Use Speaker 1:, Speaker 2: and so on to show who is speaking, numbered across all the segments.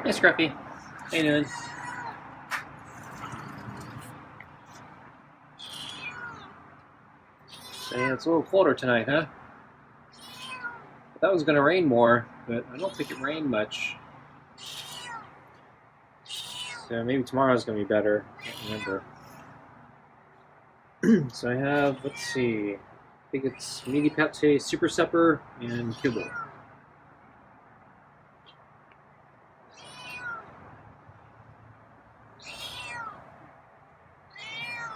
Speaker 1: Hey, Scruffy. How you doing? So, yeah, it's a little colder tonight, huh? I thought it was going to rain more, but I don't think it rained much. So maybe tomorrow's going to be better. I can't remember. So I have, let's see, I think it's meaty pate, super supper, and kibble.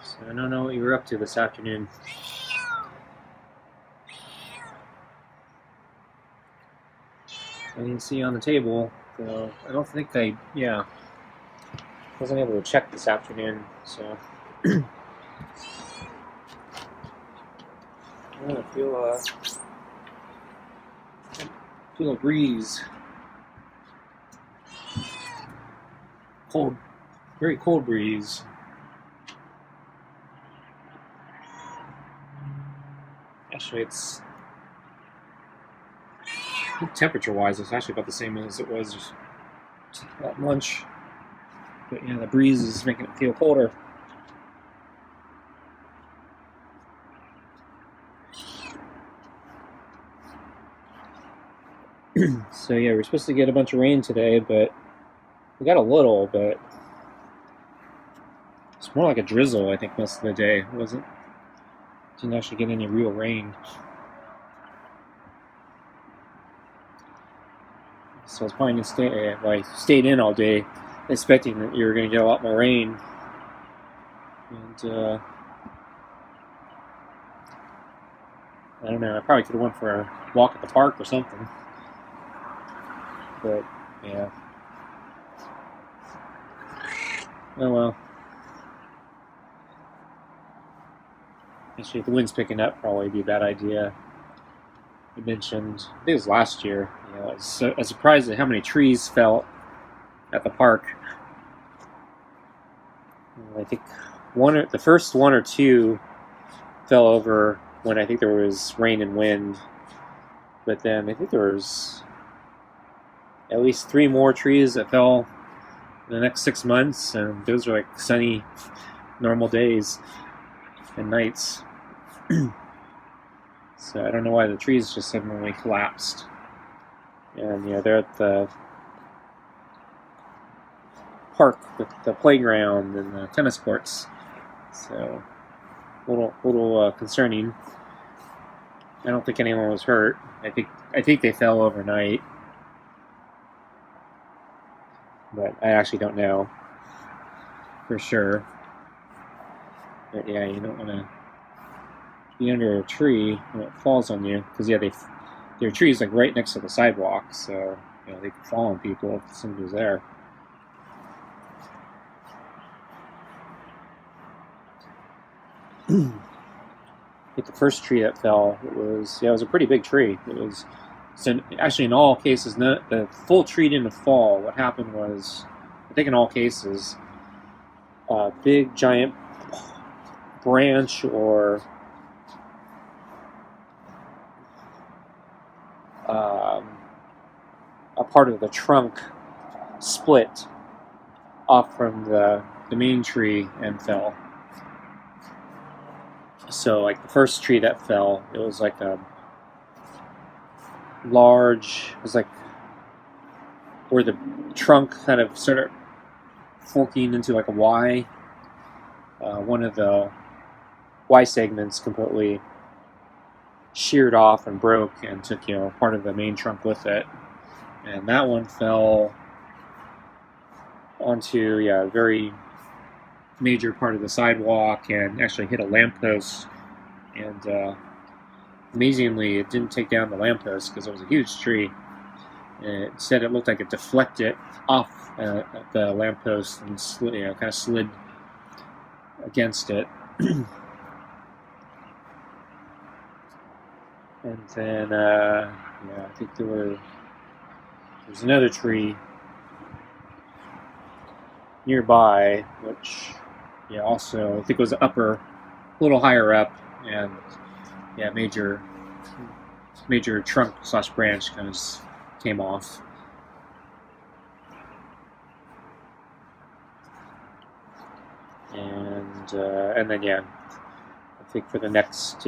Speaker 1: So I don't know what you were up to this afternoon. I didn't see you on the table, so I don't think wasn't able to check this afternoon, so. I feel a breeze. Cold, very cold breeze. Actually, it's temperature-wise, it's actually about the same as it was at lunch. But yeah, the breeze is making it feel colder. So yeah, we're supposed to get a bunch of rain today, but we got a little, but it's more like a drizzle, I think, most of the day. Didn't actually get any real rain. So I was planning to stay. I stayed in all day, expecting that you were going to get a lot more rain. And I don't know. I probably could have went for a walk at the park or something. But yeah. Oh well. Actually, if the wind's picking up, probably be a bad idea. You mentioned, I think it was last year. I was surprised at how many trees fell at the park. I think the first one or two fell over when I think there was rain and wind. But then I think there was at least 3 more trees that fell in the next 6 months, and those are like sunny, normal days and nights. So I don't know why the trees just suddenly collapsed. And they're at the park with the playground and the tennis courts. So a little concerning. I don't think anyone was hurt. I think they fell overnight, but I actually don't know for sure. But yeah, you don't want to be under a tree when it falls on you, because there are trees like right next to the sidewalk, so they could fall on people if somebody was there. I think the first tree that fell, it was a pretty big tree. So actually in all cases, the full tree didn't fall. What happened was, I think in all cases, a big giant branch or a part of the trunk split off from the main tree and fell. So like the first tree that fell, it was like a large, it was like where the trunk kind of sort of forking into like a Y. One of the Y segments completely sheared off and broke and took part of the main trunk with it. And that one fell onto a very major part of the sidewalk and actually hit a lamppost. And amazingly, it didn't take down the lamppost because it was a huge tree. And instead, it looked like it deflected off the lamppost and kind of slid against it. And then, I think there's another tree nearby, which, also I think was a little higher up, and major trunk / branch kind of came off. and then I think for the next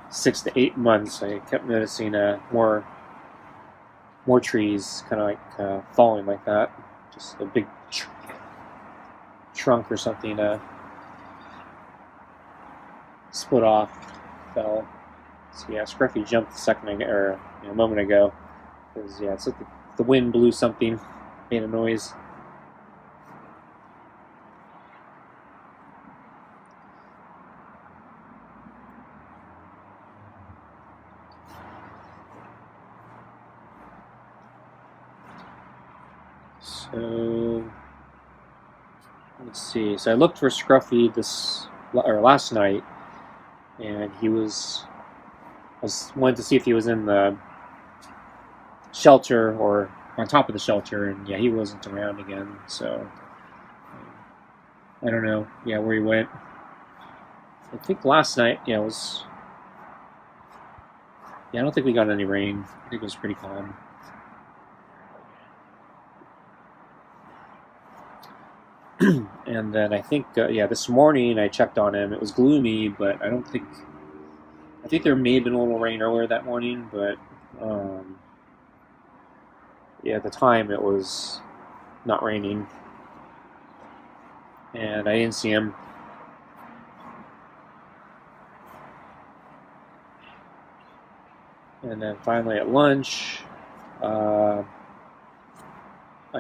Speaker 1: 6 to 8 months, I kept noticing more trees kind of like falling like that. Just a big trunk or something split off, fell. So Scruffy jumped a moment ago, because it's like the wind blew something, made a noise. So let's see. So I looked for Scruffy last night, and I wanted to see if he was in the shelter or on top of the shelter, and he wasn't around again. So I don't know. Where he went. I think last night, I don't think we got any rain. I think it was pretty calm. And then I think, this morning I checked on him. It was gloomy, but I think there may have been a little rain earlier that morning, but at the time it was not raining. And I didn't see him. And then finally at lunch, I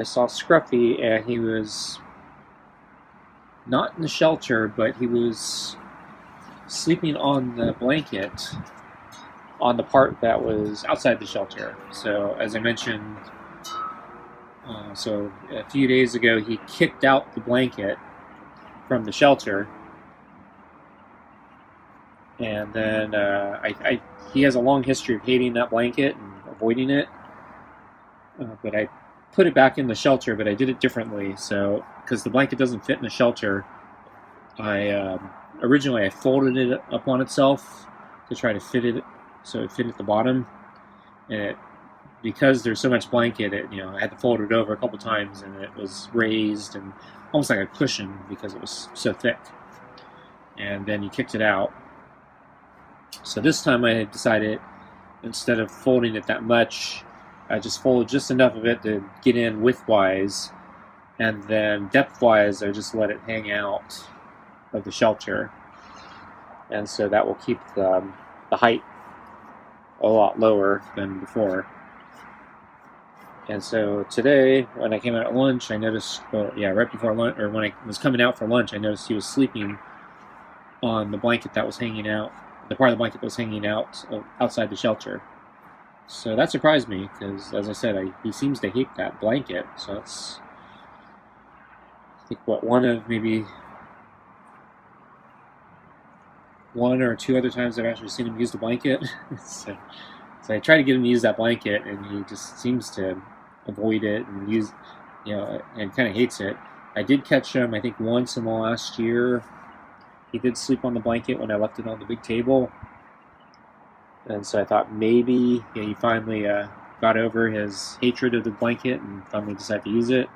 Speaker 1: saw Scruffy, and he was not in the shelter, but he was sleeping on the blanket on the part that was outside the shelter. So as I mentioned, so a few days ago he kicked out the blanket from the shelter, and then he has a long history of hating that blanket and avoiding it, but I put it back in the shelter, but I did it differently. So because the blanket doesn't fit in the shelter, originally I folded it up on itself to try to fit it so it fit at the bottom, and because there's so much blanket, I had to fold it over a couple times, and it was raised and almost like a cushion because it was so thick. And then he kicked it out. So this time I decided, instead of folding it that much, I just folded just enough of it to get in widthwise, and then depthwise I just let it hang out of the shelter, and so that will keep the height a lot lower than before. And so today, when I came out at lunch, I noticed, right before lunch, or when I was coming out for lunch, I noticed he was sleeping on the blanket that was hanging out, the part of the blanket that was hanging out outside the shelter. So that surprised me, because, as I said, he seems to hate that blanket. So it's, I think, one of maybe one or two other times I've actually seen him use the blanket. So I try to get him to use that blanket, and he just seems to avoid it and use, and kind of hates it. I did catch him, I think, once in the last year. He did sleep on the blanket when I left it on the big table. And so I thought maybe he finally got over his hatred of the blanket and finally decided to use it.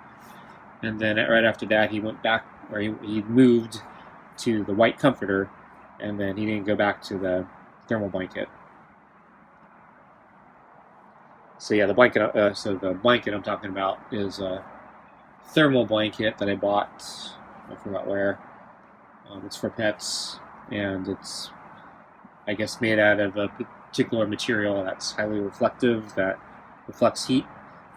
Speaker 1: And then right after that, he went back, or he moved to the white comforter, and then he didn't go back to the thermal blanket. So the blanket I'm talking about is a thermal blanket that I bought. I forgot where. It's for pets, and it's, I guess, made out of a particular material that's highly reflective, that reflects heat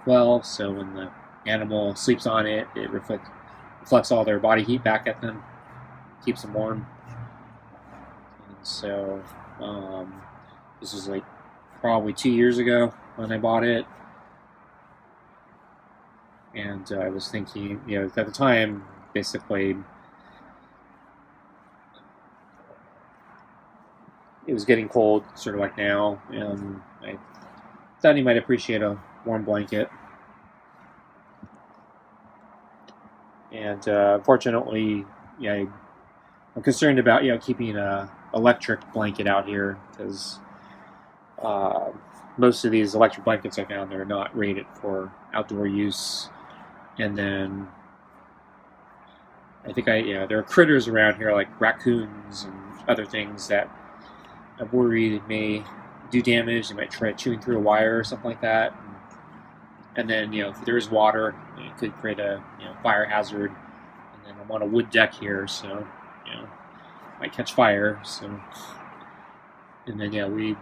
Speaker 1: well. So when the animal sleeps on it, it reflects all their body heat back at them, keeps them warm. And so this was like probably 2 years ago when I bought it, and I was thinking, at the time, basically, it was getting cold, sort of like now, and I thought he might appreciate a warm blanket. And unfortunately, I'm concerned about keeping a electric blanket out here, because most of these electric blankets I found, they're not rated for outdoor use. And then I think there are critters around here like raccoons and other things that I'm worried may do damage. They might try chewing through a wire or something like that. And then, if there is water, it could create a fire hazard. And then I'm on a wood deck here, so might catch fire. So, and then we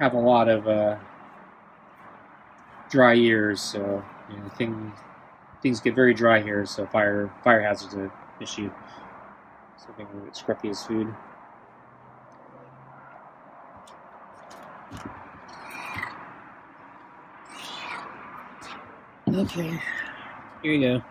Speaker 1: have a lot of dry years, so things get very dry here. So fire hazard's an issue. So I think we'll get Scruffy as food. Okay, here you go.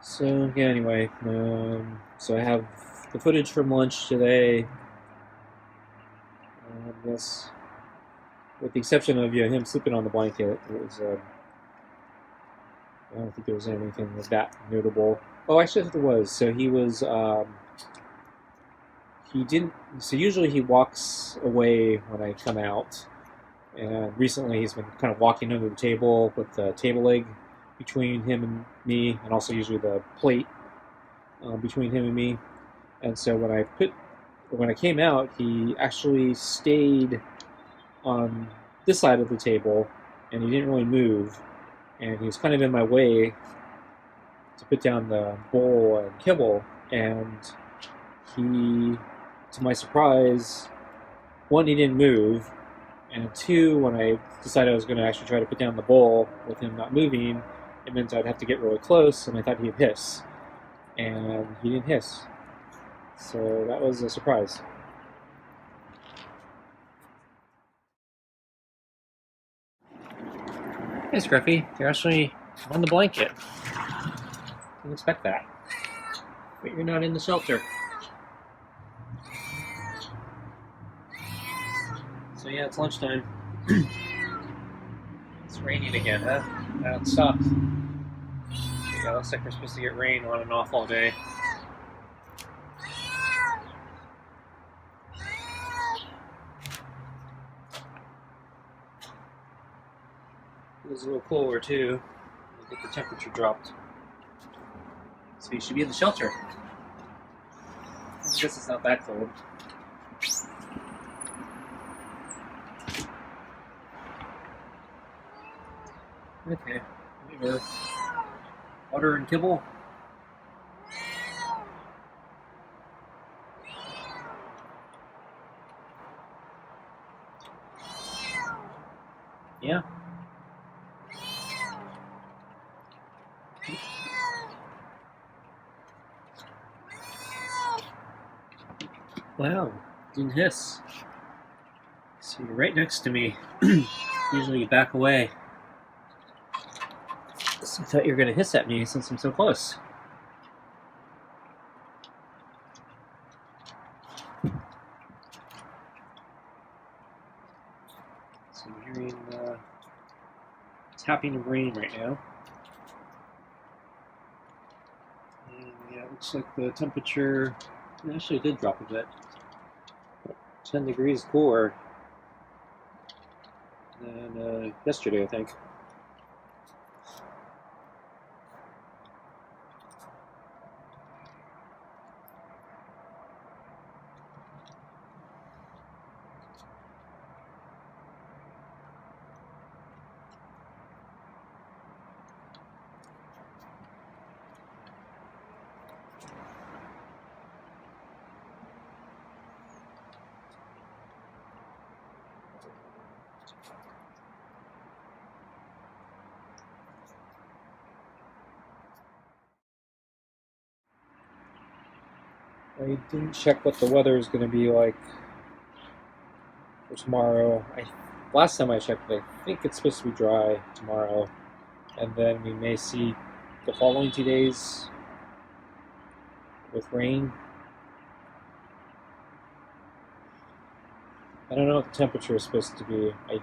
Speaker 1: So yeah, anyway, so I have the footage from lunch today. I guess, with the exception of him sleeping on the blanket, it was. I don't think there was anything that notable. Oh, actually, I think there was. So he was. He didn't. So usually he walks away when I come out, and recently he's been kind of walking under the table with the table leg between him and me, and also usually the plate between him and me. And so when I came out, he actually stayed on this side of the table, and he didn't really move. And he was kind of in my way to put down the bowl and kibble. And he, to my surprise, one, he didn't move, and two, when I decided I was going to actually try to put down the bowl with him not moving, it meant I'd have to get really close, and I thought he'd hiss. And he didn't hiss. So that was a surprise. Hey, Scruffy, you're actually on the blanket. Didn't expect that. But you're not in the shelter. So yeah, it's lunchtime. It's raining again, huh? It stopped. Yeah, looks like we're supposed to get rain on and off all day. It was a little cooler too. I think the temperature dropped. So you should be in the shelter. I guess it's not that cold. Okay. Water and kibble. Yeah. Wow, didn't hiss. So you're right next to me. Usually you back away. So I thought you were going to hiss at me since I'm so close. So I'm hearing tapping of rain right now. And yeah, it looks like the temperature actually did drop a bit. 10 degrees cooler than yesterday, I think. I didn't check what the weather is going to be like for tomorrow. I last time I checked, I think it's supposed to be dry tomorrow, and then we may see the following 2 days with rain. I don't know what the temperature is supposed to be. I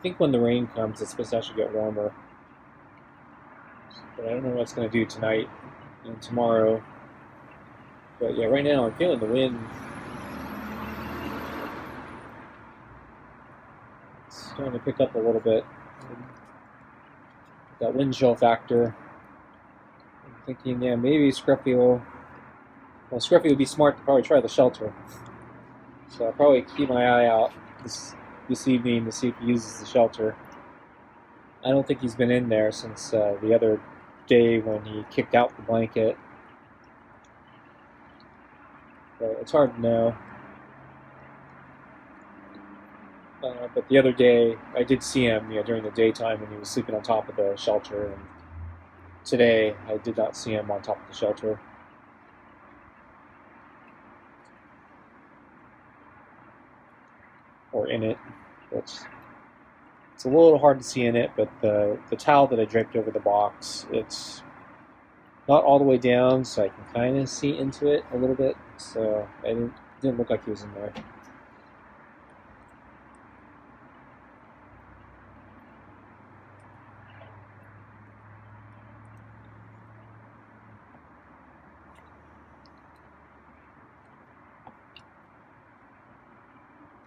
Speaker 1: think when the rain comes, it's supposed to actually get warmer. But I don't know what it's going to do tonight and tomorrow. But yeah, right now I'm feeling the wind. It's starting to pick up a little bit. That wind chill factor. I'm thinking, yeah, maybe Scruffy will... Well, Scruffy would be smart to probably try the shelter. So I'll probably keep my eye out this evening to see if he uses the shelter. I don't think he's been in there since the other day when he kicked out the blanket. But it's hard to know. But the other day, I did see him during the daytime when he was sleeping on top of the shelter. And today, I did not see him on top of the shelter. Or in it. It's a little hard to see in it, but the towel that I draped over the box, it's not all the way down, so I can kind of see into it a little bit. So it didn't look like he was in there.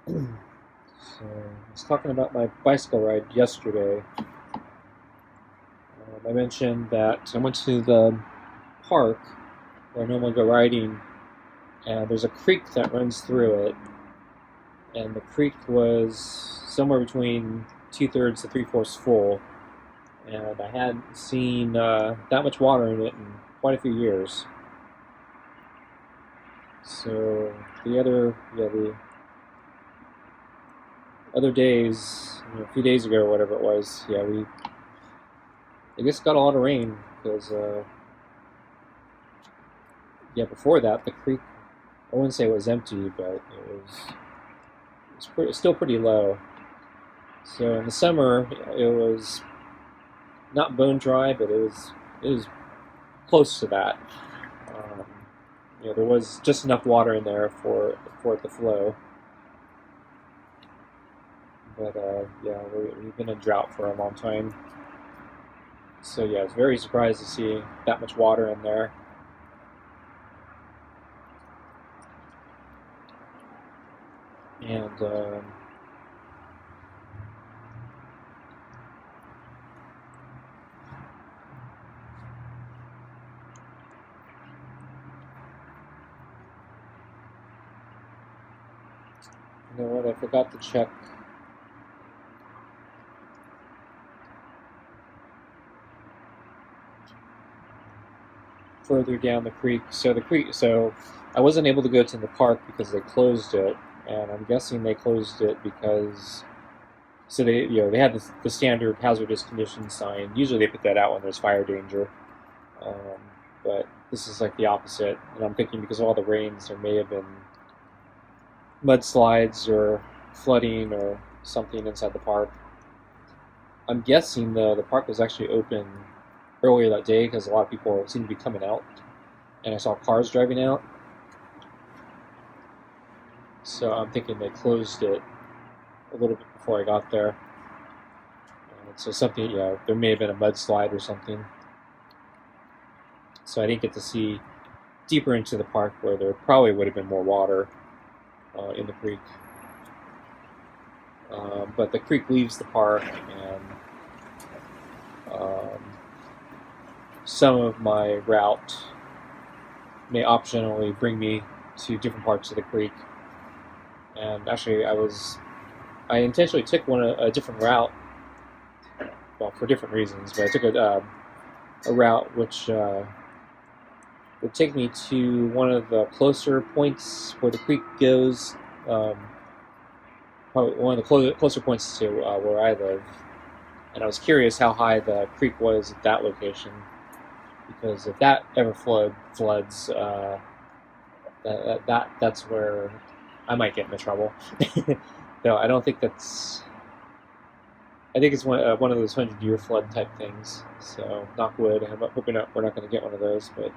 Speaker 1: So I was talking about my bicycle ride yesterday. I mentioned that I went to the park where I normally go riding, and there's a creek that runs through it. And the creek was somewhere between 2/3 to 3/4 full, and I hadn't seen that much water in it in quite a few years. So the other days, a few days ago or whatever it was, I guess got a lot of rain because before that the creek, I wouldn't say it was empty, but it's still pretty low. So in the summer it was not bone dry, but it was close to that. There was just enough water in there for it to flow. But we've been in drought for a long time. So I was very surprised to see that much water in there. And you know what? I forgot to check. Further down the creek. So I wasn't able to go to the park because they closed it, and I'm guessing they closed it because they had the standard hazardous conditions sign. Usually they put that out when there's fire danger, but this is like the opposite. And I'm thinking because of all the rains, there may have been mudslides or flooding or something inside the park. I'm guessing the park was actually open earlier that day because a lot of people seemed to be coming out, and I saw cars driving out. So I'm thinking they closed it a little bit before I got there. So something, there may have been a mudslide or something. So I didn't get to see deeper into the park where there probably would have been more water in the creek. But the creek leaves the park, and some of my route may optionally bring me to different parts of the creek. And actually, I intentionally took a different route, well, for different reasons, but I took a route which would take me to one of the closer points where the creek goes, probably one of the closer points to where I live. And I was curious how high the creek was at that location, because if that ever floods, that's where I might get into trouble. though I don't think that's. I think it's one of those 100-year flood type things. So knock wood. I'm hoping we're not going to get one of those, but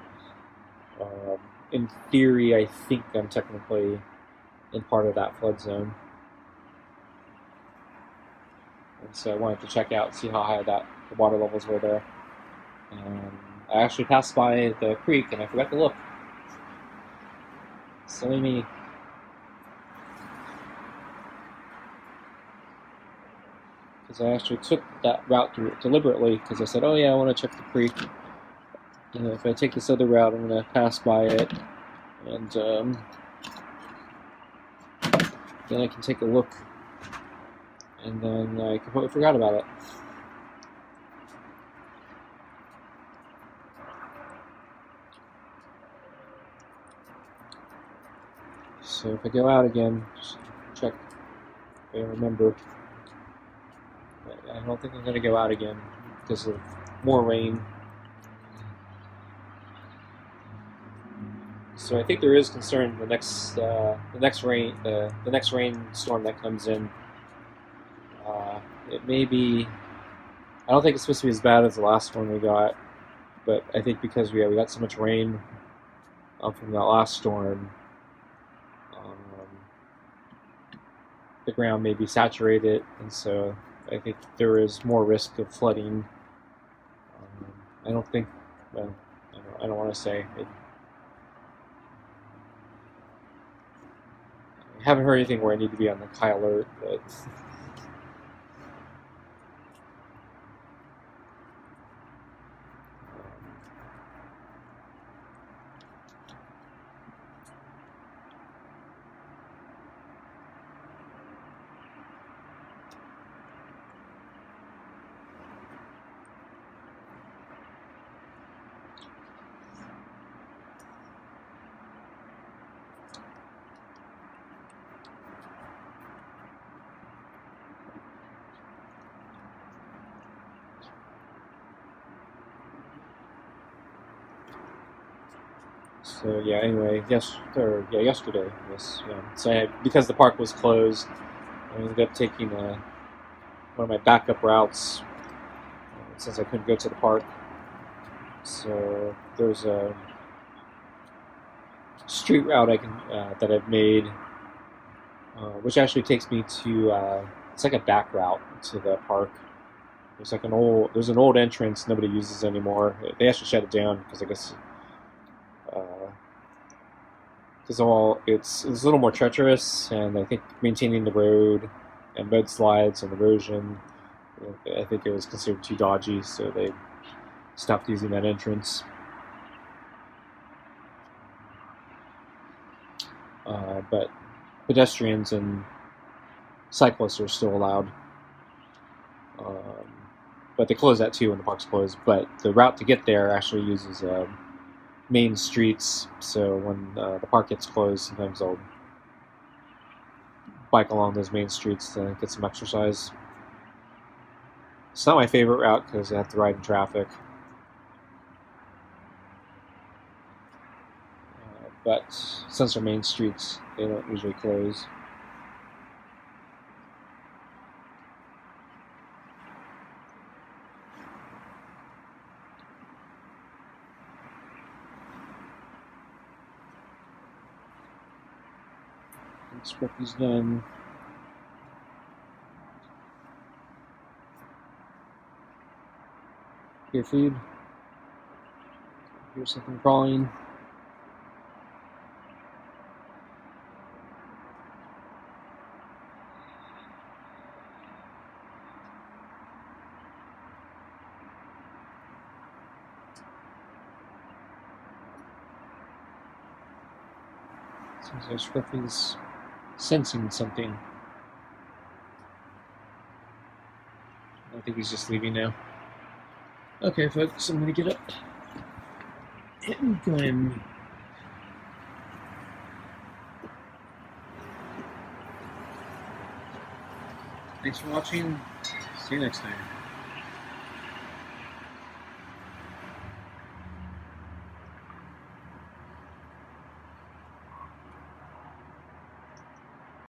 Speaker 1: in theory, I think I'm technically in part of that flood zone. And so I wanted to check out, see how high the water levels were there. I actually passed by the creek and I forgot to look. Silly me. Because I actually took that route deliberately because I said, oh yeah, I want to check the creek. And if I take this other route, I'm going to pass by it. And then I can take a look. And then I completely forgot about it. So if I go out again, just check if I remember. I don't think I'm going to go out again because of more rain. So I think there is concern the next rainstorm that comes in. It may be. I don't think it's supposed to be as bad as the last one we got, but I think because we got so much rain from that last storm, the ground may be saturated, and so I think there is more risk of flooding. I don't think. Well, I don't want to say. I haven't heard anything where I need to be on high alert, but. So yeah. Anyway, yesterday. Yes. Yeah. So because the park was closed, I ended up taking one of my backup routes since I couldn't go to the park. So there's a street route that I've made, which actually takes me to. It's like a back route to the park. There's an old entrance nobody uses anymore. They actually shut it down because I guess. Because it's a little more treacherous, and I think maintaining the road and mudslides and erosion, I think it was considered too dodgy, so they stopped using that entrance. But pedestrians and cyclists are still allowed. But they close that too when the park's closed. But the route to get there actually uses main streets, so when the park gets closed, sometimes I'll bike along those main streets to get some exercise. It's not my favorite route because I have to ride in traffic, but since they're main streets, they don't usually close. Scruffy's done. Here, food. Here's something crawling. Seems like Scruffy's sensing something. I think he's just leaving now. Okay, folks, I'm gonna get up and go in. Thanks for watching. See you next time.